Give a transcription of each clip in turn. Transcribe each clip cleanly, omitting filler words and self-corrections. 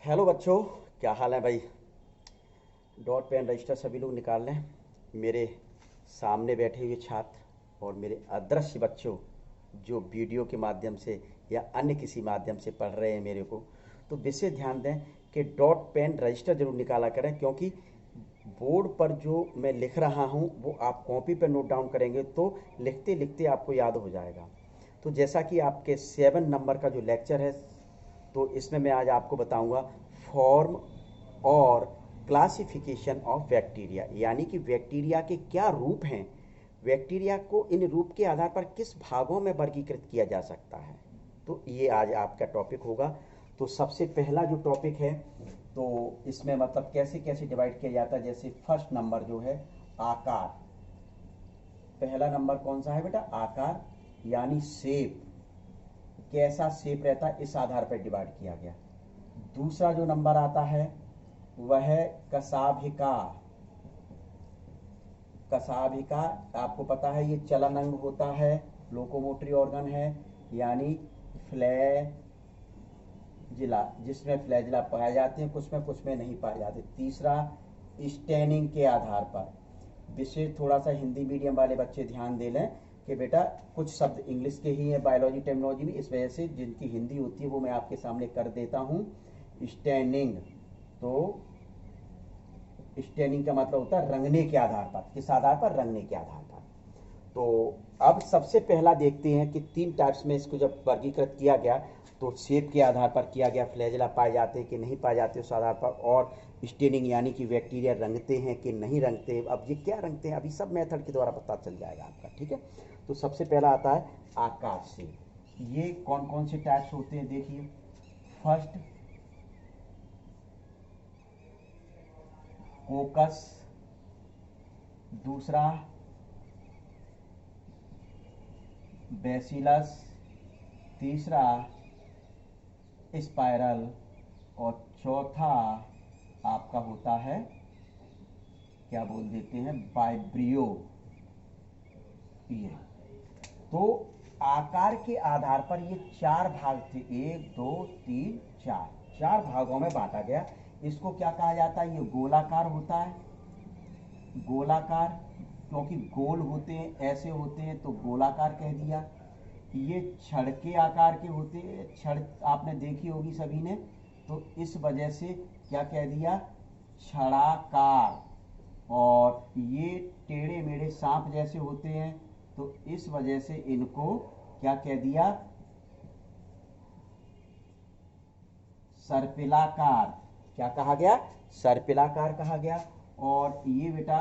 Hello बच्चों, क्या हाल है भाई। डॉट पेन रजिस्टर सभी लोग निकाल लें। मेरे सामने बैठे हुए छात्र और मेरे अदृश्य बच्चों जो वीडियो के माध्यम से या अन्य किसी माध्यम से पढ़ रहे हैं मेरे को, तो विशेष ध्यान दें कि डॉट पेन रजिस्टर जरूर निकाला करें, क्योंकि बोर्ड पर जो मैं लिख रहा हूँ वो आप कॉपी पर नोट डाउन करेंगे तो लिखते लिखते आपको याद हो जाएगा। तो जैसा कि आपके 7 नंबर का जो लेक्चर है, तो इसमें मैं आज आपको बताऊंगा फॉर्म और क्लासिफिकेशन ऑफ बैक्टीरिया, यानी कि बैक्टीरिया के क्या रूप हैं, बैक्टीरिया को इन रूप के आधार पर किस भागों में वर्गीकृत किया जा सकता है। तो ये आज आपका टॉपिक होगा। तो सबसे पहला जो टॉपिक है, तो इसमें मतलब कैसे कैसे डिवाइड किया जाता है। जैसे फर्स्ट नंबर जो है आकार, पहला नंबर कौन सा है बेटा, आकार यानी शेप, कैसा शेप रहता है इस आधार पर डिवाइड किया गया। दूसरा जो नंबर आता है वह है कशाभिका। कशाभिका आपको पता है ये चलन अंग होता है, लोकोमोटरी ऑर्गन है, यानी फ्लैजिला, जिसमें फ्लैजिला पाए जाते हैं, कुछ में नहीं पाए जाते। तीसरा स्टेनिंग के आधार पर, विशेष थोड़ा सा हिंदी मीडियम वाले बच्चे ध्यान दे लें कि बेटा कुछ शब्द इंग्लिश के ही हैं बायोलॉजी टेक्नोलॉजी में, इस वजह से जिनकी हिंदी होती है वो मैं आपके सामने कर देता हूँ। स्टेनिंग, तो स्टेनिंग का मतलब होता है रंगने के आधार पर, किस आधार पर, रंगने के आधार पर। तो अब सबसे पहला देखते हैं कि 3 टाइप्स में इसको जब वर्गीकृत किया गया तो शेप के आधार पर किया गया, फ्लैजिला पाए जाते हैं कि नहीं पाए जाते उस आधार पर, और स्टेनिंग यानी कि बैक्टीरिया रंगते हैं कि नहीं रंगते। अब ये क्या रंगते हैं अभी सब मेथड के द्वारा पता चल जाएगा आपका, ठीक है। तो सबसे पहला आता है आकार से। ये कौन कौन से टाइप्स होते हैं देखिए। फर्स्ट कोकस, दूसरा बेसिलस, तीसरा स्पाइरल, और चौथा आपका होता है, क्या बोल देते हैं, वाइब्रियो। ये तो आकार के आधार पर ये 4 भाग थे, 1 2 3 4, 4 भागों में बांटा गया। इसको क्या कहा जाता है, ये गोलाकार होता है, गोलाकार, क्योंकि गोल होते हैं, ऐसे होते हैं तो गोलाकार कह दिया। ये छड़ के आकार के होते हैं, छड़ आपने देखी होगी सभी ने, तो इस वजह से क्या कह दिया, छड़ाकार। और ये टेढ़े मेढ़े सांप जैसे होते हैं, तो इस वजह से इनको क्या कह दिया, सर्पिलाकार। क्या कहा गया, सर्पिलाकार कहा गया। और ये बेटा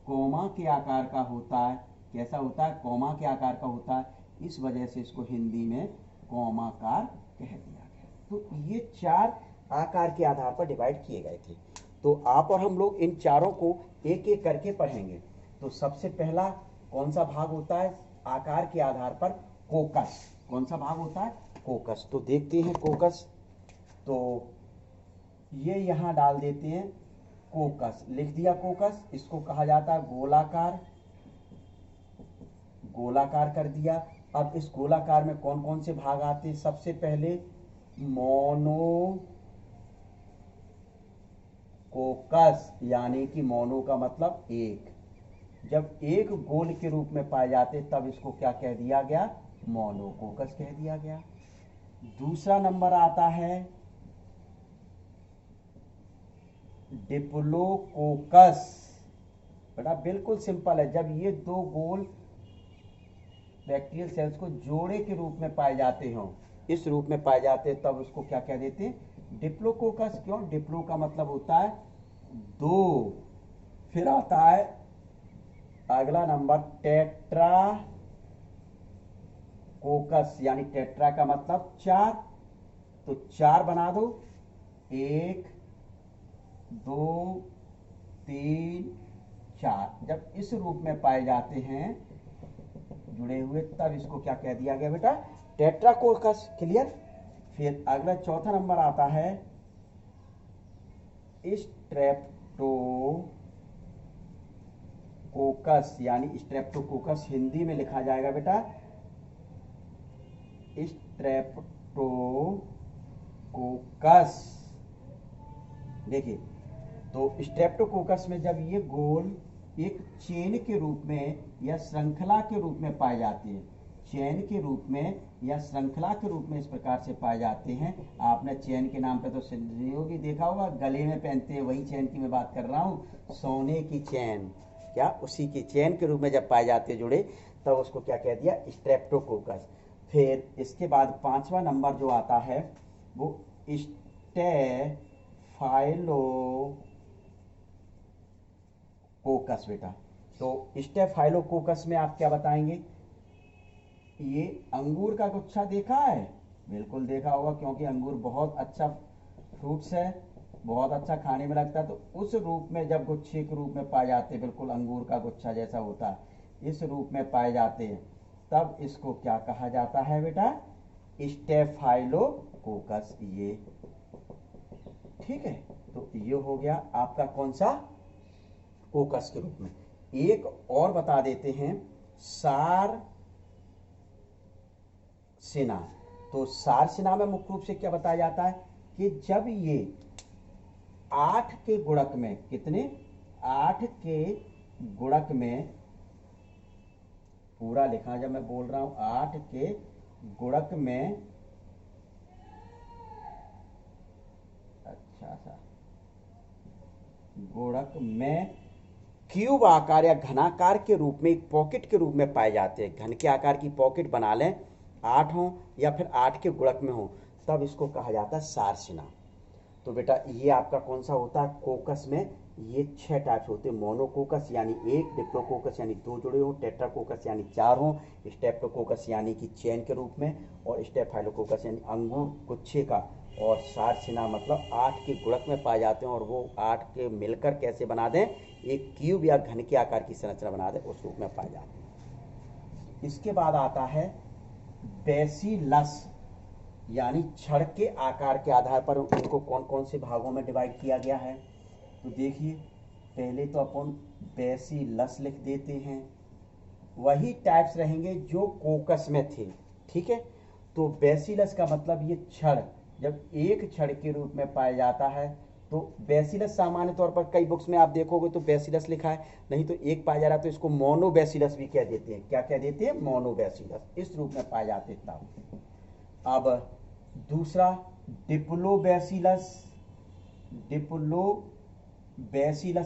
कोमा के आकार का होता है, कैसा होता है, कोमा के आकार का होता है, इस वजह से इसको हिंदी में कोमाकार कह दिया गया। तो ये 4 आकार के आधार पर डिवाइड किए गए थे। तो आप और हम लोग इन चारों को एक एक करके पढ़ेंगे। तो सबसे पहला कौन सा भाग होता है आकार के आधार पर, कोकस। कौन सा भाग होता है, कोकस। तो देखते हैं कोकस। तो ये यहां डाल देते हैं कोकस, लिख दिया कोकस। इसको कहा जाता है गोलाकार, गोलाकार कर दिया। अब इस गोलाकार में कौन कौन से भाग आते हैं, सबसे पहले मोनो कोकस, यानी कि मोनो का मतलब एक। जब एक गोल के रूप में पाए जाते तब इसको क्या कह दिया गया, मोनोकोकस कह दिया गया। दूसरा नंबर आता है डिप्लोकोकस। बेटा बिल्कुल सिंपल है, जब ये 2 गोल बैक्टीरियल सेल्स को जोड़े के रूप में पाए जाते हो, इस रूप में पाए जाते हैं, तब उसको क्या कह देते हैं, डिप्लोकोकस। क्यों, डिप्लो का मतलब होता है 2। फिर आता है अगला नंबर टेट्रा कोकस, यानी टेट्रा का मतलब 4। तो 4 बना दो, 1 2 3 4। जब इस रूप में पाए जाते हैं जुड़े हुए, तब इसको क्या कह दिया गया बेटा, टेट्राकोकस। क्लियर। फिर अगला चौथा नंबर आता है स्ट्रेप्टोकोकस, यानी स्ट्रेप्टोकोकस हिंदी में लिखा जाएगा बेटा स्ट्रेप्टोकोकस। देखिए, तो स्ट्रेप्टोकोकस में जब ये गोल एक चेन के रूप में या श्रृंखला के रूप में पाए जाते हैं, चेन के रूप में या श्रृंखला के रूप में इस प्रकार से पाए जाते हैं। आपने चेन के नाम पे तो सिंदूर भी देखा होगा, गले में पहनते हैं, वही चेन की मैं बात कर रहा हूँ, सोने की चेन, क्या उसी की चेन के रूप में जब पाए जाते हैं जुड़े, तब उसको क्या कह दिया, स्ट्रेप्टोकोकस। फिर इसके बाद 5वां नंबर जो आता है वो स्टेफाइलोकोकस बेटा। तो स्टेफाइलोकोकस में आप क्या बताएंगे, ये अंगूर का गुच्छा देखा है, बिल्कुल देखा होगा, क्योंकि अंगूर बहुत अच्छा फ्रूट्स है, बहुत अच्छा खाने में लगता है। तो उस रूप में जब गुच्छे के रूप में पाए जाते हैं, बिल्कुल अंगूर का गुच्छा जैसा होता है, इस रूप में पाए जाते हैं, तब इसको क्या कहा जाता है बेटा, स्टेफाइलोकोकस। ये ठीक है, तो ये हो गया आपका कौन सा, कोकस के रूप में। एक और बता देते हैं, सारसिना। तो सारसिना में मुख्य रूप से क्या बताया जाता है कि जब ये 8 के गुणक में, कितने, 8 के गुणक में, पूरा लिखा जब मैं बोल रहा हूं, 8 के गुणक में, अच्छा सा गुणक में क्यूब आकार या घनाकार के रूप में, एक पॉकेट के रूप में पाए जाते हैं, घन के आकार की पॉकेट बना लें, 8 हो या फिर 8 के गुणक में हो, तब इसको कहा जाता है सारसिना। तो बेटा ये आपका कौन सा होता है, कोकस में ये 6 टाइप्स होते हैं, मोनोकोकस यानी 1, डिप्लोकोकस यानी 2 जुड़े हो, टेट्राकोकस यानी 4 हो, स्टेप्टोकोकस यानी कि चेन के रूप में, और स्टेफाइलोकोकस यानी अंगूर गुच्छे का, और सारसिना मतलब 8 के गुणक में पाए जाते हैं, और वो 8 के मिलकर कैसे बना दें, एक क्यूब या घन के आकार की संरचना बना दें, उस रूप में पाए जाते हैं। इसके बाद आता है बेसिलस, यानी छड़ के आकार के आधार पर उनको कौन कौन से भागों में डिवाइड किया गया है। तो देखिए, पहले तो अपन बेसिलस लिख देते हैं, वही टाइप्स रहेंगे जो कोकस में थे, ठीक है। तो बेसिलस का मतलब ये छड़, जब एक छड़ के रूप में पाया जाता है, तो बेसिलस सामान्य तौर पर कई बुक्स में आप देखोगे तो बेसिलस लिखा है, नहीं तो एक पाया जा रहा है, तो इसको मोनोबेसिलस भी कह देते हैं। क्या कह देते हैं, मोनोबेसिलस, इस रूप में पाए जाते तब। अब दूसरा डिप्लोबेसिलस, डिप्लोबेसिलस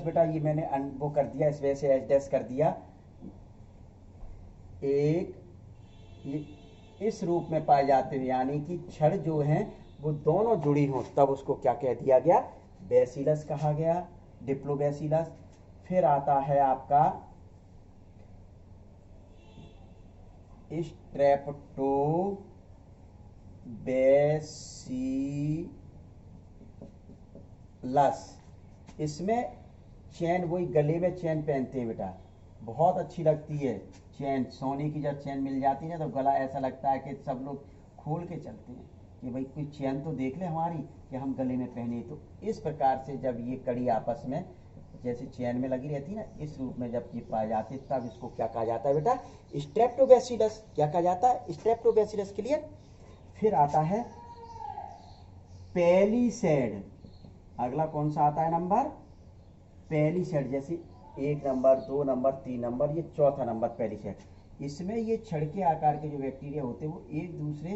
बेटा ये मैंने वो कर दिया, इस वजह से एच डैश कर दिया, एक ये इस रूप में पाए जाते हैं, यानी कि छड़ जो हैं वो दोनों जुड़ी हों, तब उसको क्या कह दिया गया, बेसिलस कहा गया, डिप्लोबेसिलस। फिर आता है आपका स्ट्रेप्टोबेसिलस। इसमें चैन, वही गले में चैन पहनते हैं बेटा, बहुत अच्छी लगती है चैन, सोने की जब चैन मिल जाती है ना, तो गला ऐसा लगता है कि सब लोग खोल के चलते हैं कि भाई कोई चैन तो देख ले हमारी, कि हम गले में पहने। तो इस प्रकार से जब ये कड़ी आपस में जैसे चैन में लगी रहती है ना, इस रूप में जब ये पाए जाते हैं, तब इसको क्या कहा जाता है बेटा, स्ट्रेप्टोबेसिलस। क्या कहा जाता है, स्ट्रेप्टोबेसिलस, क्लियर। फिर आता है पेलिसेड, अगला कौन सा आता है नंबर, पेलिसेड। जैसे 1 नंबर, 2 नंबर, 3 नंबर, ये चौथा नंबर पेलिसेड। इसमें ये छड़ के आकार के जो बैक्टीरिया होते हैं वो एक दूसरे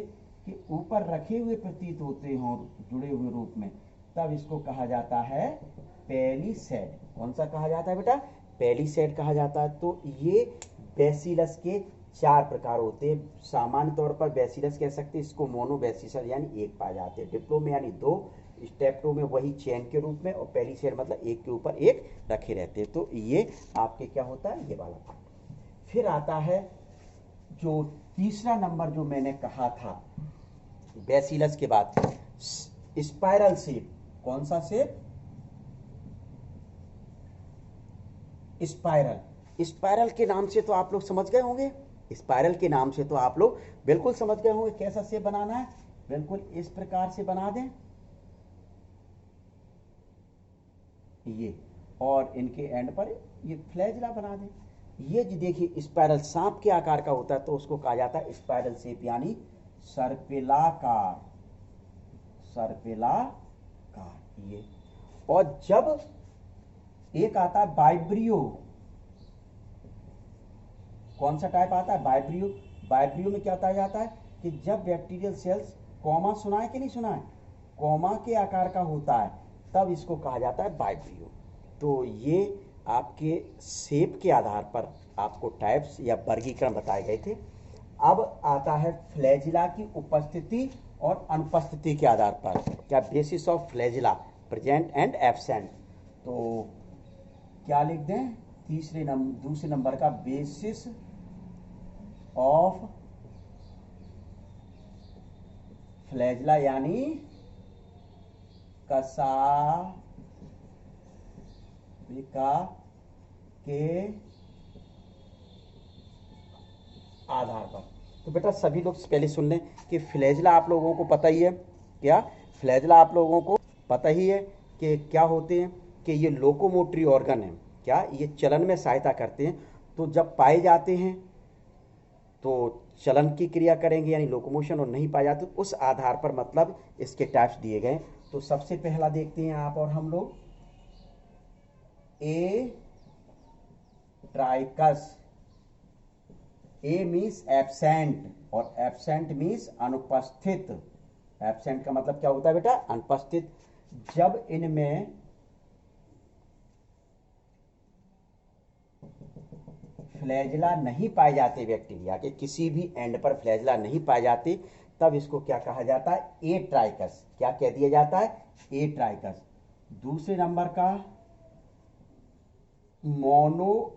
के ऊपर रखे हुए प्रतीत होते हों, जुड़े हुए रूप में, तब इसको कहा जाता है पेलिसेड। कौन सा कहा जाता है बेटा, पेलिसेड कहा जाता है। तो ये बेसिलस के 4 प्रकार होते हैं। सामान्य तौर पर बेसिलस कह सकते हैं इसको, मोनोबेसिलस यानी एक पाए जाते हैं, डिप्लो में यानी 2, स्टेप्टो में वही चेन के रूप में, और पेलिसेड मतलब एक के ऊपर एक रखे रहते हैं। तो ये आपके क्या होता है, ये वाला पार्ट। फिर आता है जो तीसरा नंबर जो मैंने कहा था बेसिलस के बाद, स्पाइरल शेप। कौन सा शेप, स्पाइरल। स्पाइरल के नाम से तो आप लोग समझ गए होंगे, स्पाइरल के नाम से तो आप लोग बिल्कुल समझ गए होंगे कैसा शेप बनाना है, बिल्कुल इस प्रकार से बना दें ये, और इनके एंड पर ये फ्लैजला बना दें। ये जो देखिए स्पाइरल सांप के आकार का होता है, तो उसको कहा जाता है स्पाइरल शेप, यानी सर्पिलाकार, सर्पिलाकार ये। और जब एक आता है वाइब्रियो, कौन सा टाइप आता है? वाइब्रियो। वाइब्रियो में क्या बताया जाता है कि जब बैक्टीरियल सेल्स कॉमा, सुना है कि नहीं सुना है, कॉमा के आकार का होता है, तब इसको कहा जाता है वाइब्रियो। तो ये आपके शेप के आधार पर आपको टाइप्स या वर्गीकरण बताए गए थे। अब आता है फ्लैजिला की उपस्थिति और अनुपस्थिति के आधार पर, क्या basis of flagella, present and absent. तो क्या लिख दें? दूसरे नंबर का बेसिस ऑफ फ्लैजिला यानी कशाविका के आधार पर। तो बेटा सभी लोग पहले सुन लें कि फ्लैजिला आप लोगों को पता ही है, क्या फ्लैजिला आप लोगों को पता ही है कि क्या होते हैं, कि ये लोकोमोटरी ऑर्गन है, क्या ये चलन में सहायता करते हैं। तो जब पाए जाते हैं तो चलन की क्रिया करेंगे यानी लोकोमोशन, और नहीं पाए जाते उस आधार पर मतलब इसके टाइप्स दिए गए। तो सबसे पहला देखते हैं आप और हम लोग, ए ट्राइकस। ए मीन्स एब्सेंट और एब्सेंट मीन्स अनुपस्थित। एब्सेंट का मतलब क्या होता है बेटा? अनुपस्थित। जब इनमें फ्लैजिला नहीं पाए जाते, बैक्टीरिया के किसी भी एंड पर फ्लैजिला नहीं पाए जाते, तब इसको क्या कहा जाता है? ए ट्राइकस। क्या कह दिया जाता है? ए ट्राइकस। दूसरे नंबर का मोनो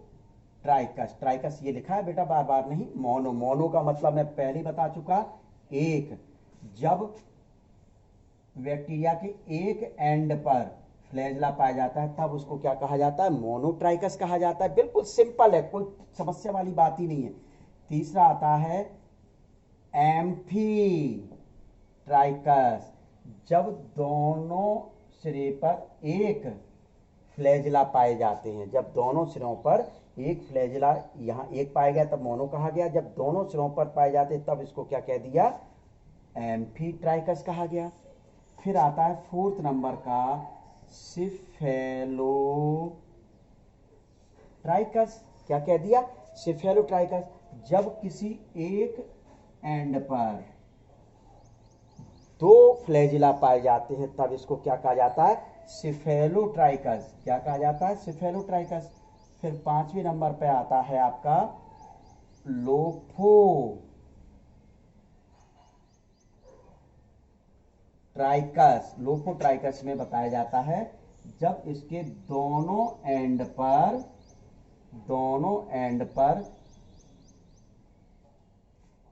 ट्राइकस। ट्राइकस ये लिखा है बेटा, बार बार नहीं, मोनो। मोनो का मतलब मैं पहले बता चुका, एक। जब बैक्टीरिया के एक एंड पर फ्लैजिला पाया जाता है तब उसको क्या कहा जाता है? मोनोट्राइकस कहा जाता है। बिल्कुल सिंपल है, कोई समस्या वाली बात ही नहीं है। तीसरा आता है एम्फी ट्राइकस। जब दोनों सिरे पर एक फ्लैजिला पाए जाते हैं, जब दोनों सिरों पर एक फ्लैजिला, यहाँ एक पाया गया तब मोनो कहा गया, जब दोनों सिरों पर पाए जाते तब इसको क्या कह दिया? एम्फी ट्राइकस कहा गया। फिर आता है फोर्थ नंबर का सिफेलो ट्राइकस। क्या कह दिया? सिफेलो ट्राइकस। जब किसी एक एंड पर दो फ्लैजिला पाए जाते हैं तब इसको क्या कहा जाता है? सिफेलो ट्राइकस। क्या कहा जाता है? सिफेलो ट्राइकस। फिर पांचवें नंबर पे आता है आपका लोफो ट्राइकस। लोफो ट्राइकस में बताया जाता है जब इसके दोनों एंड पर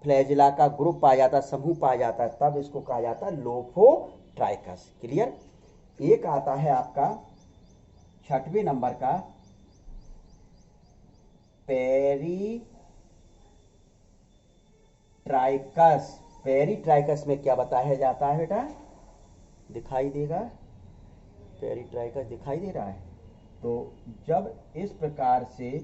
फ्लैजिला का ग्रुप पाया जाता है, समूह पाया जाता है, तब इसको कहा जाता है लोफो ट्राइकस। क्लियर? एक आता है आपका छठवें नंबर का पेरी ट्राइकस। पेरी ट्राइकस में क्या बताया जाता है बेटा? दिखाई देगा, पेरी ट्राइकस दिखाई दे रहा है। तो जब इस प्रकार से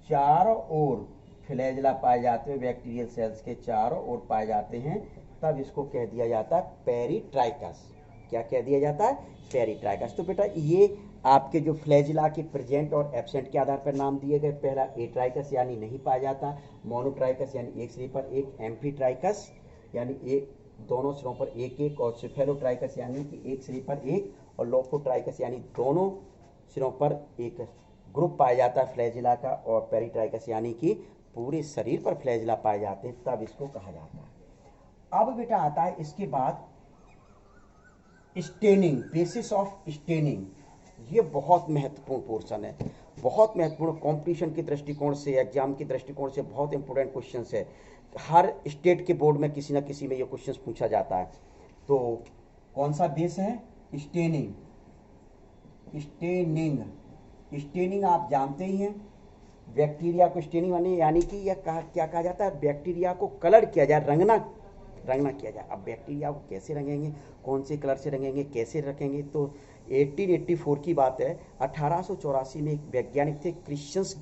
चारों ओर फ्लैजिला पाए जाते हैं, बैक्टीरियल सेल्स के चारों ओर पाए जाते हैं, तब इसको कह दिया जाता है पेरी ट्राइकस। क्या कह दिया जाता है? Peritrichous. तो बेटा ये आपके जो फ्लैजिला के प्रेजेंट और एब्सेंट के आधार पर नाम दिए गए। पहला ए ट्राइकस यानी नहीं पाया जाता, मोनोट्राइकस यानी एक सिरे पर एक, एम्फी ट्राइकस यानी एक दोनों सिरों पर एक एक, और सिफेलोट्राइकस यानी कि एक सिरे पर एक, और लोफोट्राइकस यानी दोनों सिरों पर एक ग्रुप पाया जाता है फ्लैजिला का, और पेरीट्राइकस यानी कि पूरे शरीर पर फ्लैजिला पाए जाते हैं, तब इसको कहा जाता है। अब बेटा आता है इसके बाद स्टेनिंग, बेसिस ऑफ स्टेनिंग। ये बहुत महत्वपूर्ण पोर्शन है, बहुत महत्वपूर्ण, कंपटीशन के दृष्टिकोण से, एग्जाम के दृष्टिकोण से बहुत इंपॉर्टेंट क्वेश्चन है। हर स्टेट के बोर्ड में किसी न किसी में ये क्वेश्चन पूछा जाता है। तो कौन सा बेस है? स्टेनिंग। स्टेनिंग, स्टेनिंग आप जानते ही हैं, बैक्टीरिया को स्टेनिंग यानी कि यह क्या कहा जाता है? बैक्टीरिया को कलर किया जाए, रंगना किया जाए। अब बैक्टीरिया को कैसे रंगेंगे, कौन से कलर से रंगेंगे, कैसे रखेंगे? तो 1884 की बात है, 1884 में एक वैज्ञानिक थे क्रिश्चियंस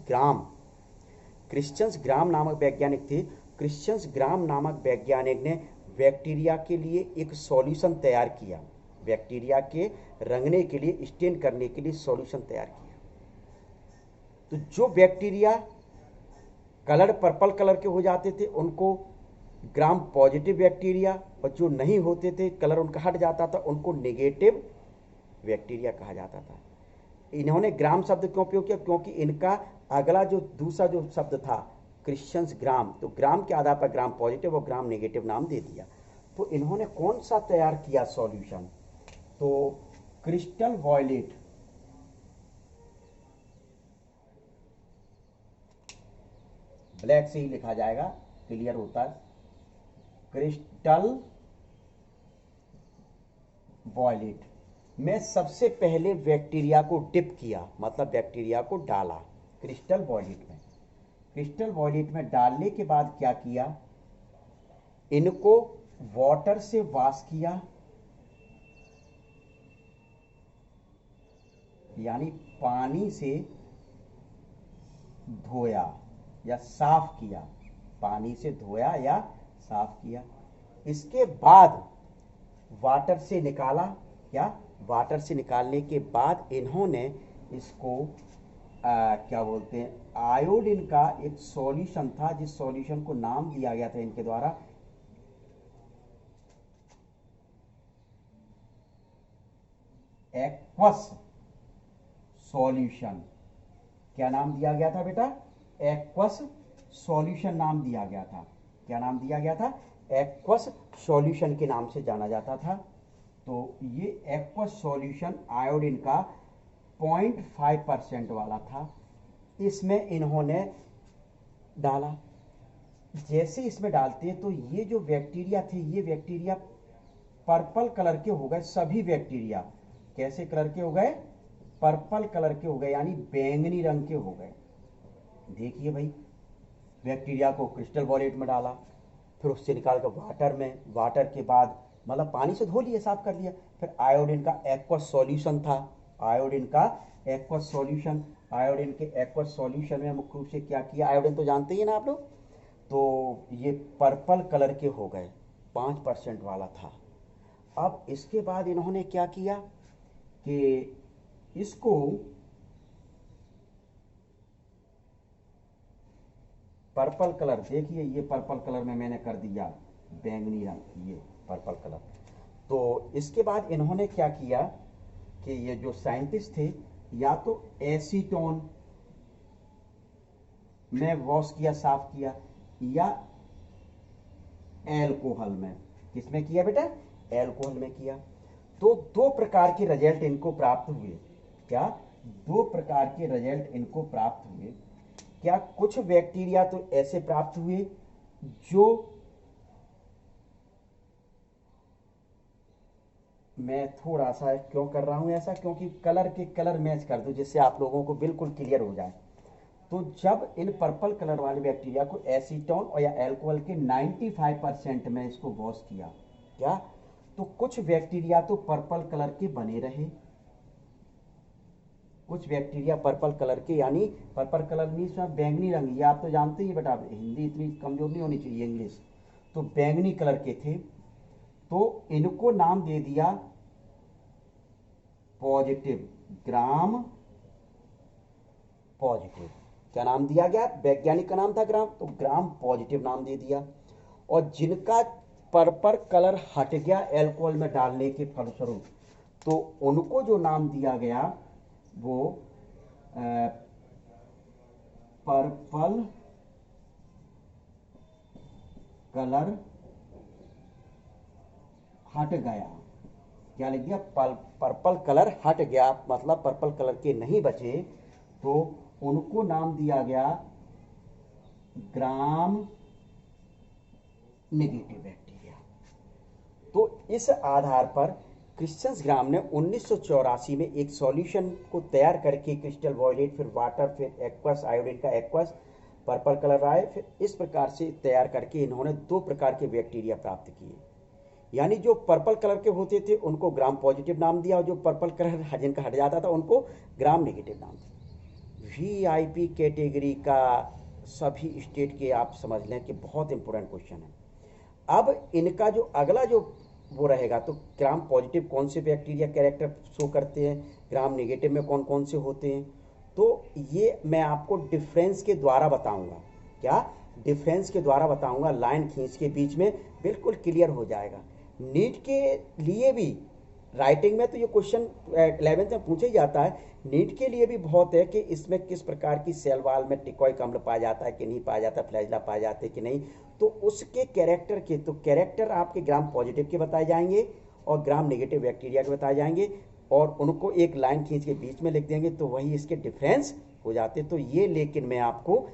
ग्राम नामक वैज्ञानिक थे। क्रिश्चियंस ग्राम नामक वैज्ञानिक ने बैक्टीरिया के लिए एक सॉल्यूशन तैयार किया। बैक्टीरिया के रंगने के लिए, स्टेन करने के लिए सॉल्यूशन तैयार किया। तो जो बैक्टीरिया कलर पर्पल कलर के हो जाते थे उनको ग्राम पॉजिटिव बैक्टीरिया, और जो नहीं होते थे कलर उनका हट जाता था उनको नेगेटिव बैक्टीरिया कहा जाता था। इन्होंने ग्राम शब्द क्यों उपयोग किया? क्योंकि इनका अगला जो दूसरा जो शब्द था क्रिश्चियंस ग्राम, तो ग्राम के आधार पर ग्राम पॉजिटिव और ग्राम नेगेटिव नाम दे दिया। तो इन्होंने कौन सा तैयार किया सॉल्यूशन? तो क्रिस्टल वॉयलेट, ब्लैक से ही लिखा जाएगा, क्लियर होता है, क्रिस्टल वॉयलेट में सबसे पहले बैक्टीरिया को डिप किया, मतलब बैक्टीरिया को डाला क्रिस्टल वॉयलेट में। क्रिस्टल वॉयलेट में डालने के बाद क्या किया? इनको वाटर से वॉश किया, यानी पानी से धोया या साफ किया, पानी से धोया या साफ किया। इसके बाद वाटर से निकाला, क्या? वाटर से निकालने के बाद इन्होंने इसको क्या बोलते हैं, आयोडीन का एक सॉल्यूशन था, जिस सॉल्यूशन को नाम दिया गया था इनके द्वारा एक्वस सॉल्यूशन। क्या नाम दिया गया था बेटा? एक्वस सॉल्यूशन नाम दिया गया था। क्या नाम दिया गया था? एक्वस सॉल्यूशन के नाम से जाना जाता था। तो ये एक्वस सॉल्यूशन आयोडीन का 0.5% वाला था, इसमें इन्होंने डाला। जैसे इसमें डालते हैं तो ये जो बैक्टीरिया थे, ये बैक्टीरिया पर्पल कलर के हो गए। सभी बैक्टीरिया कैसे कलर के हो गए? पर्पल कलर के हो गए, यानी बैंगनी रंग के हो गए। देखिए भाई, बैक्टीरिया को क्रिस्टल वॉयलेट में डाला, फिर उससे निकाल कर वाटर में, वाटर के बाद मतलब पानी से धो लिया, साफ कर लिया, फिर आयोडीन का एक्वस सॉल्यूशन था, आयोडीन का एक्वस सॉल्यूशन। आयोडीन के एक्वस सॉल्यूशन में मुख्य रूप से क्या किया? आयोडीन तो जानते ही ना आप लोग, तो ये पर्पल कलर के हो गए, 5% वाला था। अब इसके बाद इन्होंने क्या किया कि इसको पर्पल कलर, देखिए ये पर्पल कलर में मैंने कर दिया बैंगनी रंग, ये पर्पल कलर। तो इसके बाद इन्होंने क्या किया कि ये जो साइंटिस्ट थे, या तो एसीटोन में वॉश किया, साफ किया, या एल्कोहल में। किसमें किया बेटा? एल्कोहल में किया। तो दो प्रकार के रिजल्ट इनको प्राप्त हुए। क्या? दो प्रकार के रिजल्ट इनको प्राप्त हुए। क्या? कुछ बैक्टीरिया तो ऐसे प्राप्त हुए जो, मैं थोड़ा सा क्यों कर रहा हूं ऐसा, क्योंकि कलर के कलर मैच कर दूं जिससे आप लोगों को बिल्कुल क्लियर हो जाए। तो जब इन पर्पल कलर वाले बैक्टीरिया को एसीटोन और या अल्कोहल के 95% में इसको वॉश किया, क्या? तो कुछ बैक्टीरिया तो पर्पल कलर के बने रहे, कुछ बैक्टीरिया पर्पल कलर के, यानी पर्पल कलर मीन्स बैंगनी रंग, ये आप तो जानते ही बेटा, हिंदी इतनी कमजोर नहीं होनी चाहिए, इंग्लिश। तो बैंगनी कलर के थे, तो इनको नाम दे दिया पॉजिटिव, ग्राम पॉजिटिव। क्या नाम दिया गया? वैज्ञानिक का नाम था ग्राम, तो ग्राम पॉजिटिव नाम दे दिया। और जिनका पर्पल कलर हट गया अल्कोहल में डालने के फलस्वरूप, तो उनको जो नाम दिया गया वो पर्पल कलर हट गया। क्या लिख दिया? पर्पल कलर हट गया, मतलब पर्पल कलर के नहीं बचे, तो उनको नाम दिया गया ग्राम नेगेटिव बैक्टीरिया। तो इस आधार पर क्रिश्चियंस ग्राम ने 1984 में एक सॉल्यूशन को तैयार करके क्रिस्टल वॉयलेट, फिर वाटर, फिर एक्वस, आयोडीन का एक्वस, पर्पल कलर आए, फिर इस प्रकार से तैयार करके इन्होंने दो प्रकार के बैक्टीरिया प्राप्त किए। यानी जो पर्पल कलर के होते थे उनको ग्राम पॉजिटिव नाम दिया, और जो पर्पल कलर जिनका हट जाता था उनको ग्राम नेगेटिव नाम दिया। वीआईपी कैटेगरी का सभी स्टेट के आप समझ लें कि बहुत इंपॉर्टेंट क्वेश्चन है। अब इनका जो अगला जो वो रहेगा। तो ग्राम पॉजिटिव कौन से बैक्टीरिया कैरेक्टर शो करते हैं, ग्राम नेगेटिव में कौन कौन से होते हैं, तो ये मैं आपको डिफरेंस के द्वारा बताऊंगा। क्या? डिफरेंस के द्वारा बताऊंगा, लाइन खींच के बीच में बिल्कुल क्लियर हो जाएगा। नीट के लिए भी राइटिंग में तो ये क्वेश्चन 11th में पूछा ही जाता है, नीट के लिए भी बहुत है कि इसमें किस प्रकार की सेल वाल में टिकॉइक अम्ल पाया जाता है कि नहीं पाया जाता, फ्लैजेला पाया जाते हैं कि नहीं, तो उसके कैरेक्टर के, तो कैरेक्टर आपके ग्राम पॉजिटिव के बताए जाएंगे और ग्राम नेगेटिव बैक्टीरिया के बताए जाएंगे, और उनको एक लाइन खींच के बीच में लिख देंगे तो वही इसके डिफरेंस हो जाते। तो ये, लेकिन मैं आपको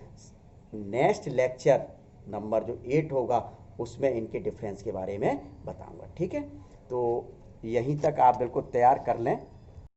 नेक्स्ट लेक्चर नंबर जो 8 होगा उसमें इनके डिफरेंस के बारे में बताऊंगा। ठीक है, तो यहीं तक आप बिल्कुल तैयार कर लें।